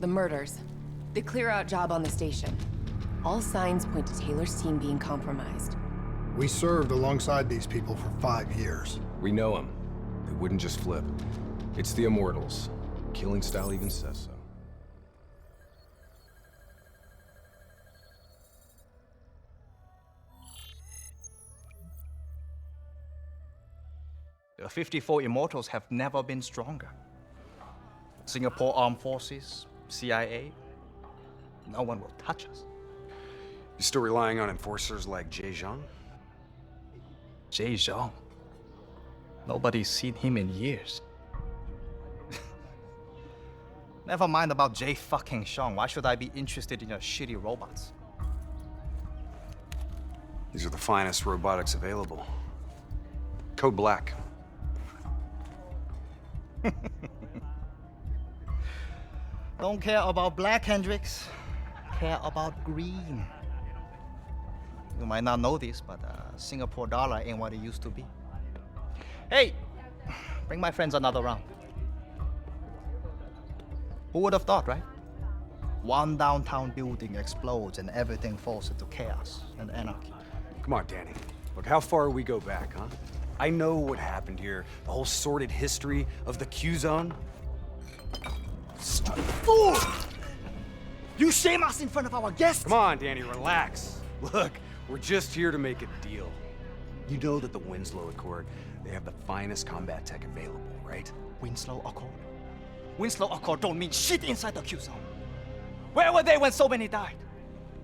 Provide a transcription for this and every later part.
The murders. The clear-out job on the station. All signs point to Taylor's team being compromised. We served alongside these people for 5 years. We know them. They wouldn't just flip. It's the Immortals. Killing style even says so. The 54 Immortals have never been stronger. Singapore Armed Forces, CIA, no one will touch us. You still relying on enforcers like Jay Zhang? Jay Zhang. Nobody's seen him in years. Never mind about Jay fucking Zhang. Why should I be interested in your shitty robots? These are the finest robotics available. Code Black. Don't care about black, Hendrix. Care about green. You might not know this, but Singapore dollar ain't what it used to be. Hey, bring my friends another round. Who would have thought, right? One downtown building explodes and everything falls into chaos and anarchy. Come on, Danny. Look, how far we go back, huh? I know what happened here. The whole sordid history of the Q-Zone. Fool! You shame us in front of our guests! Come on, Danny, relax. Look, we're just here to make a deal. You know that the Winslow Accord, they have the finest combat tech available, right? Winslow Accord? Winslow Accord don't mean shit inside the Q-Zone. Where were they when so many died?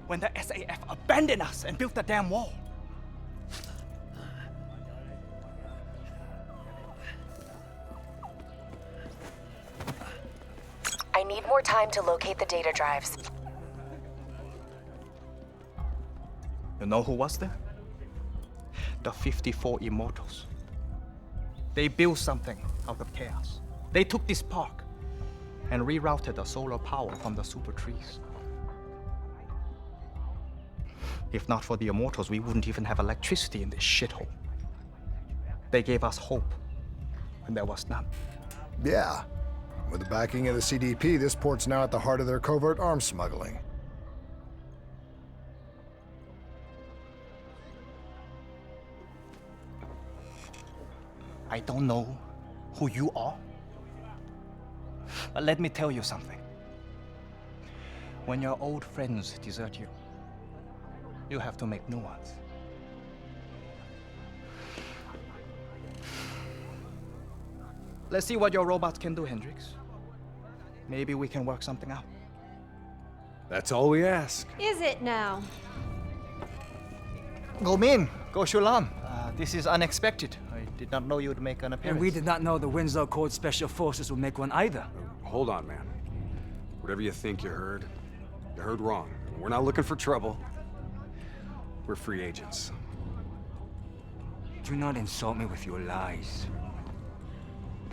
When the SAF abandoned us and built the damn wall? I need more time to locate the data drives. You know who was there? The 54 Immortals. They built something out of chaos. They took this park and rerouted the solar power from the super trees. If not for the Immortals, we wouldn't even have electricity in this shithole. They gave us hope when there was none. Yeah. With the backing of the CDP, this port's now at the heart of their covert arms smuggling. I don't know who you are, but let me tell you something. When your old friends desert you, you have to make new ones. Let's see what your robots can do, Hendrix. Maybe we can work something out. That's all we ask. Is it now? Go Min, go Shulam. This is unexpected. I did not know you'd make an appearance. And we did not know the Winslow Accord Special Forces would make one either. Hold on, man. Whatever you think you heard wrong. We're not looking for trouble. We're free agents. Do not insult me with your lies.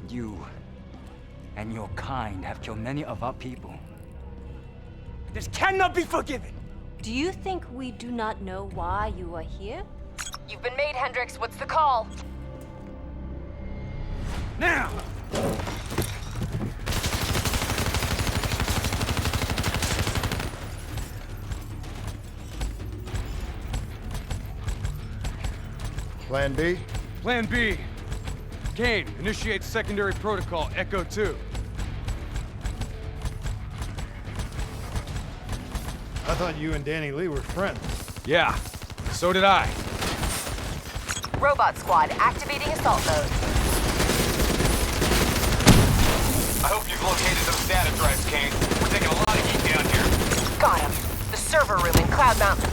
You and your kind have killed many of our people. This cannot be forgiven! Do you think we do not know why you are here? You've been made, Hendrix. What's the call? Now! Plan B? Plan B. Kane, initiate secondary protocol, Echo 2. I thought you and Danny Lee were friends. Yeah, so did I. Robot squad activating assault mode. I hope you've located those data drives, Kane. We're taking a lot of heat down here. Got him. The server room in Cloud Mountain.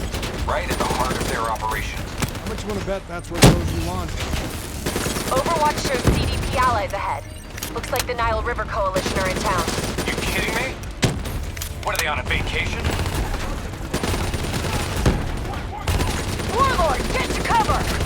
Right at the heart of their operation. How much you want to bet that's where those you want? Overwatch shows CDP allies ahead. Looks like the Nile River Coalition are in town. You kidding me? What, are they on a vacation? Warlord, get to cover!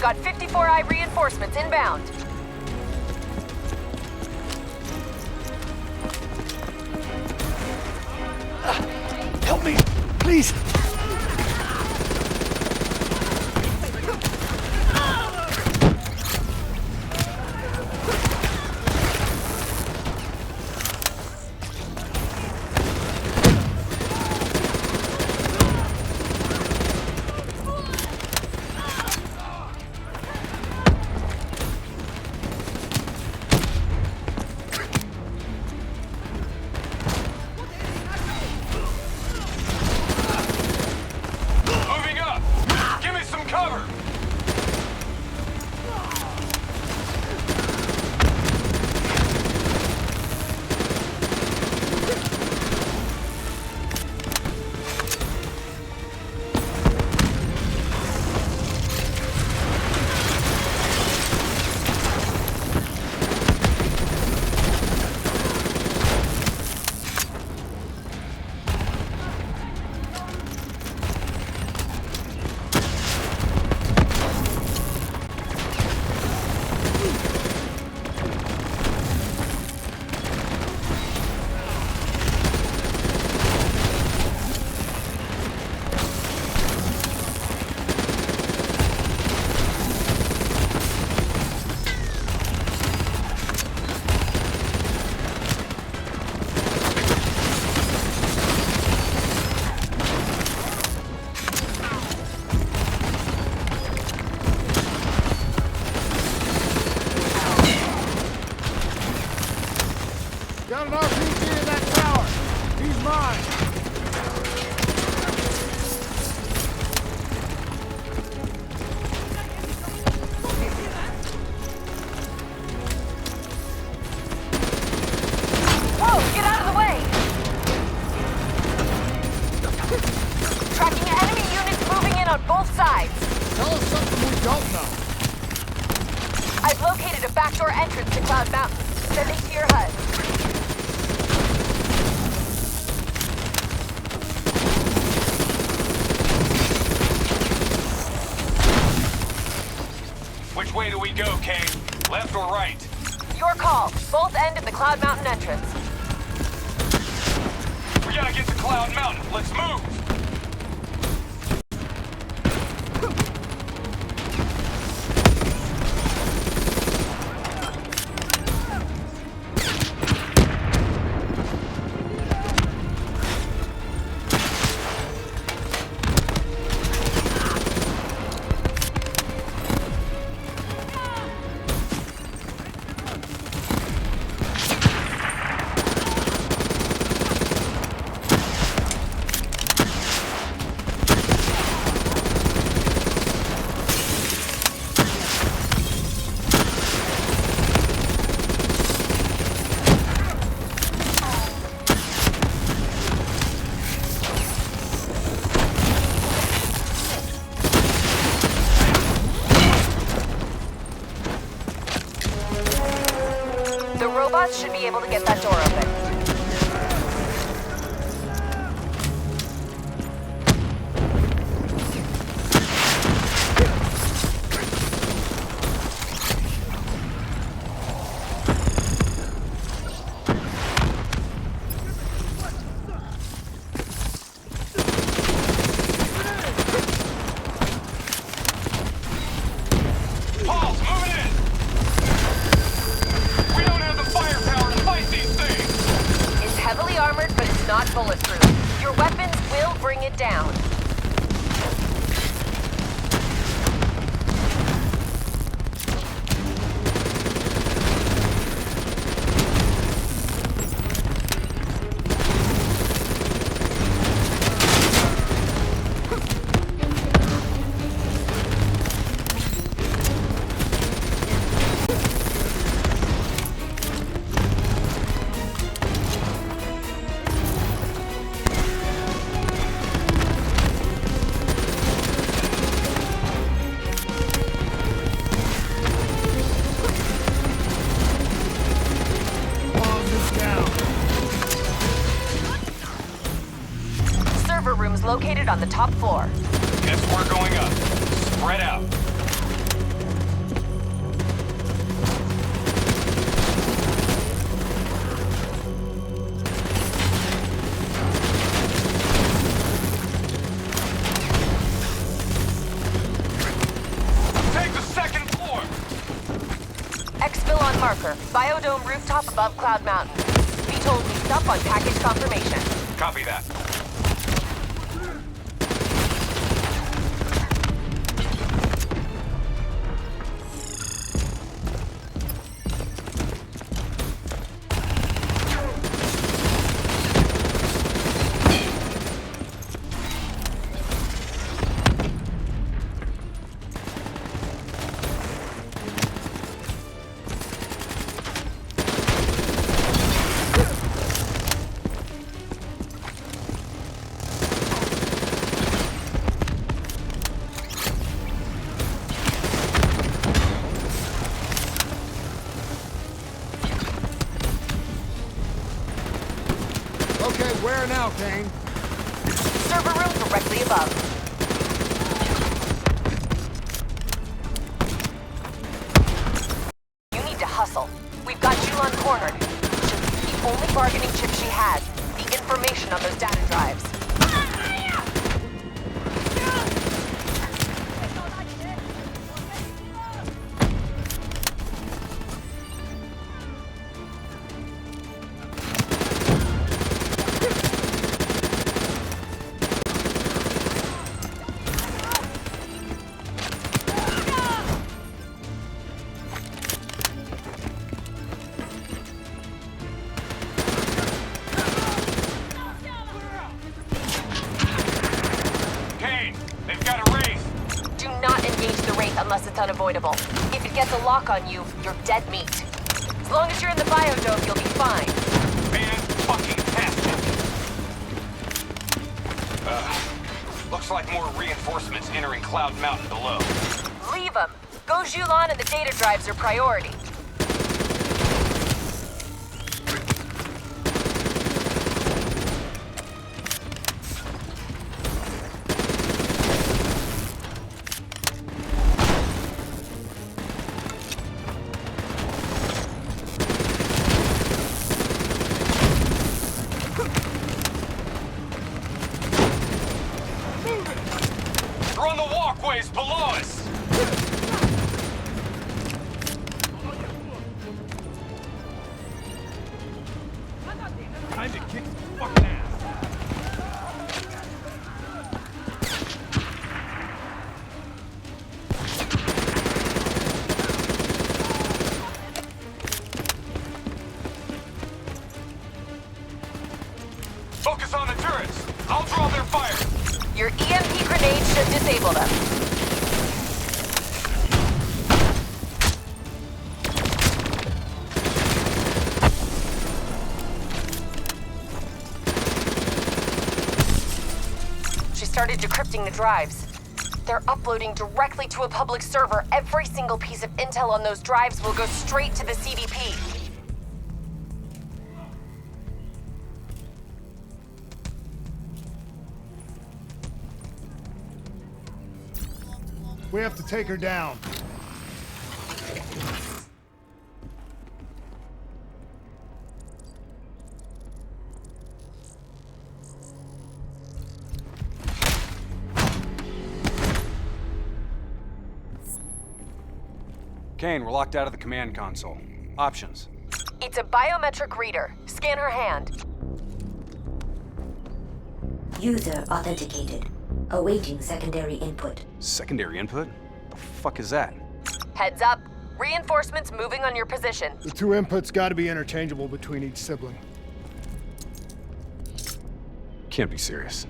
Got 54I reinforcements inbound. Help me, please. Moving up! Give me some cover! Got an RPG in that tower. He's mine. Whoa, get out of the way! Tracking enemy units moving in on both sides. Tell us something we don't know. I've located a backdoor entrance to Cloud Mountain. Sending to your HUD. Which way do we go, Kane? Left or right? Your call. Both end of the Cloud Mountain entrance. We gotta get to Cloud Mountain. Let's move! Robots should be able to get that door open. Paul's moving in! We don't have the firepower to fight these things! It's heavily armored, but it's not bulletproof. Your weapons will bring it down. Server rooms located on the top floor. Guess we're going up. Spread out. Walker, Biodome rooftop above Cloud Mountain. Be told he's up on package confirmation. Copy that. Okay, where now, Kane? Server room directly above. You need to hustle. We've got Julon cornered. She'll use the only bargaining chip she has, the information on those data drives. Unless it's unavoidable. If it gets a lock on you, you're dead meat. As long as you're in the biodome, you'll be fine. Fan-fucking-tastic. Looks like more reinforcements entering Cloud Mountain below. Leave them. Go Julon and the data drives are priority. They're on the walkways below us! Time to kick some fucking ass! Focus on the turrets! I'll draw their fire! Your EMP grenade should disable them. She started decrypting the drives. They're uploading directly to a public server. Every single piece of intel on those drives will go straight to the CDP. We have to take her down. Kane, we're locked out of the command console. Options. It's a biometric reader. Scan her hand. User authenticated. Awaiting secondary input. Secondary input? The fuck is that? Heads up. Reinforcements moving on your position. The two inputs gotta be interchangeable between each sibling. Can't be serious.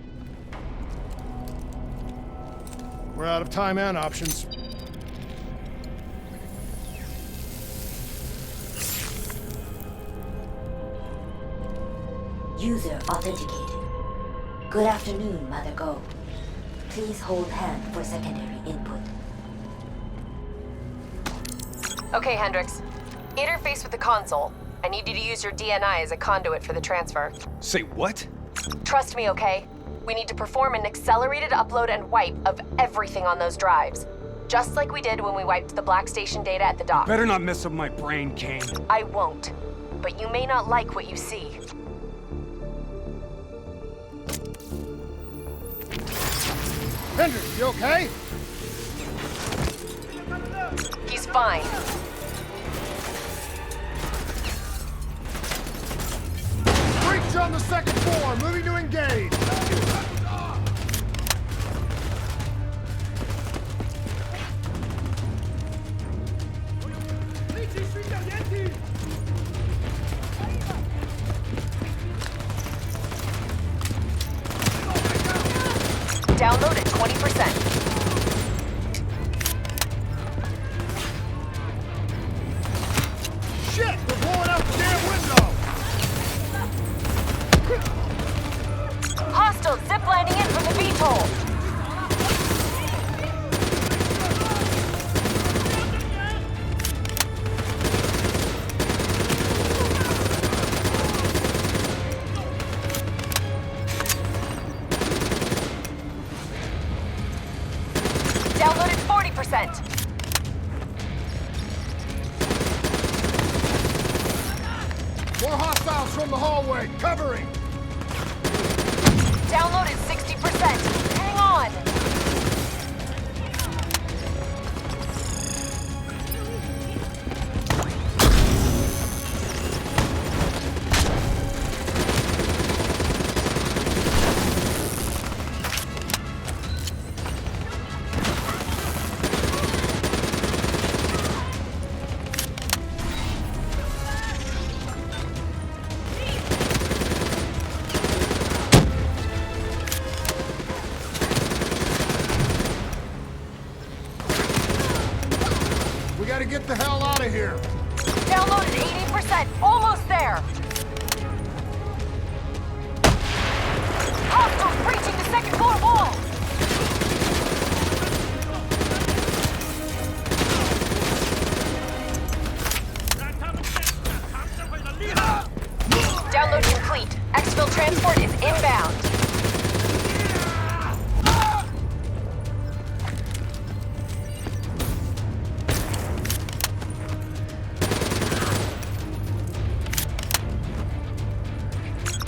We're out of time and options. User authenticated. Good afternoon, Mother Go. Please hold hand for secondary input. Okay, Hendricks. Interface with the console. I need you to use your DNI as a conduit for the transfer. Say what? Trust me, okay? We need to perform an accelerated upload and wipe of everything on those drives. Just like we did when we wiped the Black Station data at the dock. Better not mess up my brain, Kane. I won't. But you may not like what you see. Hendricks, you okay? He's fine. on the second floor, moving to engage. Download at 20%. Shit, we're blowing out the damn window. Hostiles ziplining in from the VTOL. Downloaded 40%. More hostiles from the hallway, covering. Downloaded 60%. Hang on. We gotta get the hell out of here. Downloaded 80%. Almost there. Hostiles breaching the second floor wall. Download complete. Exfil transport is inbound.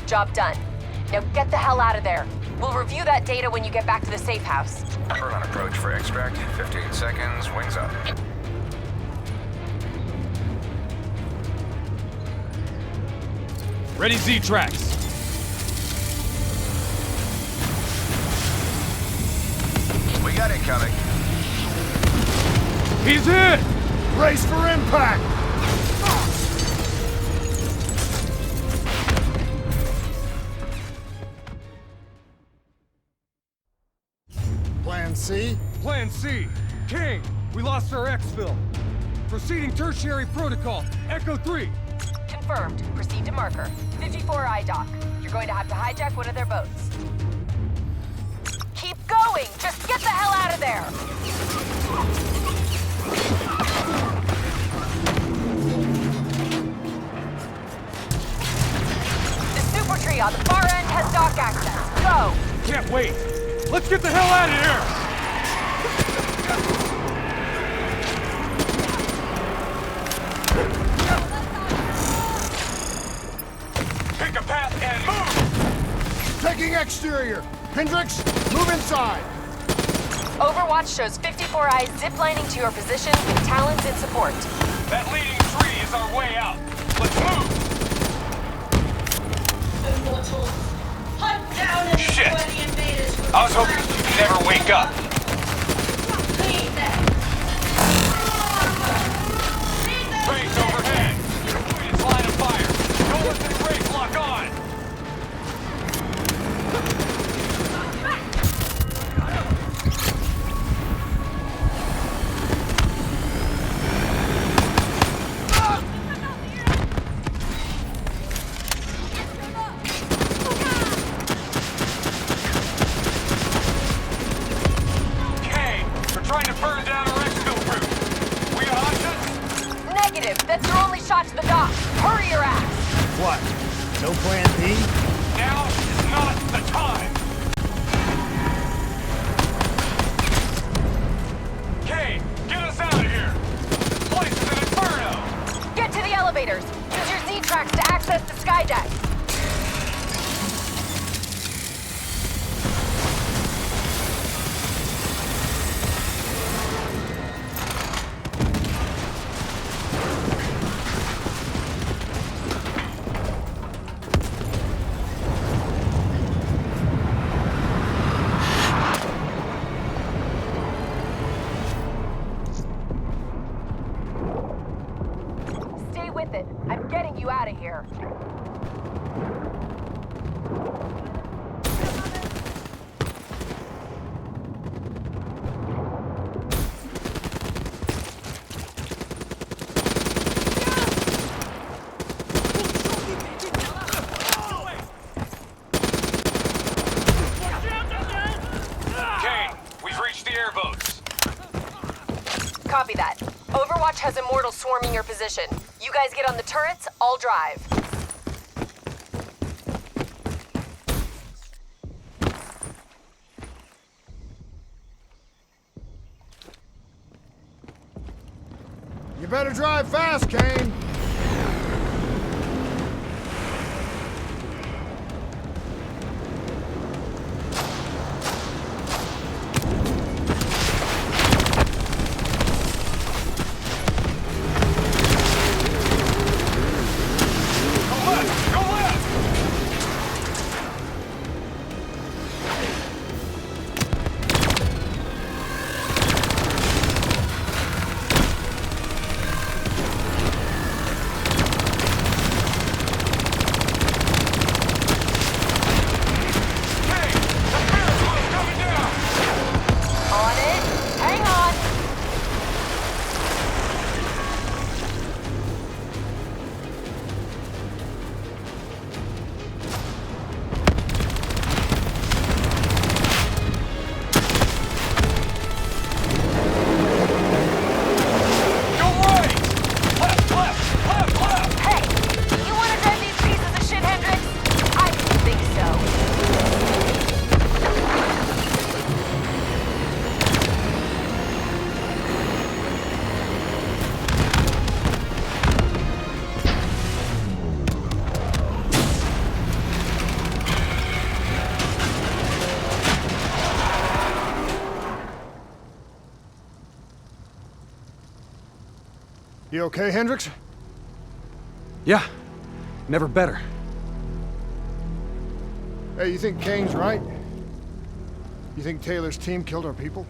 Job done. Now get the hell out of there. We'll review that data when you get back to the safe house. Burn on approach for extract. 15 seconds. Wings up. Ready Z-tracks. We got incoming. He's in! Brace for impact. Plan C? Plan C. King, we lost our exfil. Proceeding tertiary protocol. Echo 3. Confirmed. Proceed to marker. 54I dock. You're going to have to hijack one of their boats. Keep going! Just get the hell out of there! The super tree on the far end has dock access. Go! Can't wait. Let's get the hell out of here! Pick a path and move! Taking exterior. Hendricks, move inside. Overwatch shows 54I ziplining to your position with Talons in support. That leading tree is our way out. Let's move! Shit! I was hoping you'd never wake up. Brakes overhead. It's line of fire. Don't let the brakes lock on. Trying to burn down our exfil route. We hostage? Negative. That's your only shot to the dock. Hurry your ass. What? No plan B? Now is not the time. Kay, get us out of here. This place is an inferno. Get to the elevators. Use your Z-tracks to access the skydeck. it. I'm getting you out of here. Kane, we've reached the airboats. Copy that. Overwatch has Immortals swarming your position. You guys get on the turrets, I'll drive. You better drive fast, Kane. On it. Hang on. Go right! Left, left, left, left! Hey, you want to drive these pieces of shit, Hendrix? I didn't think so. You okay, Hendrix? Yeah, never better. Hey, you think Kane's right? You think Taylor's team killed our people?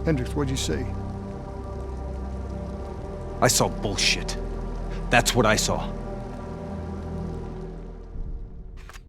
Hendrix, what'd you see? I saw bullshit. That's what I saw.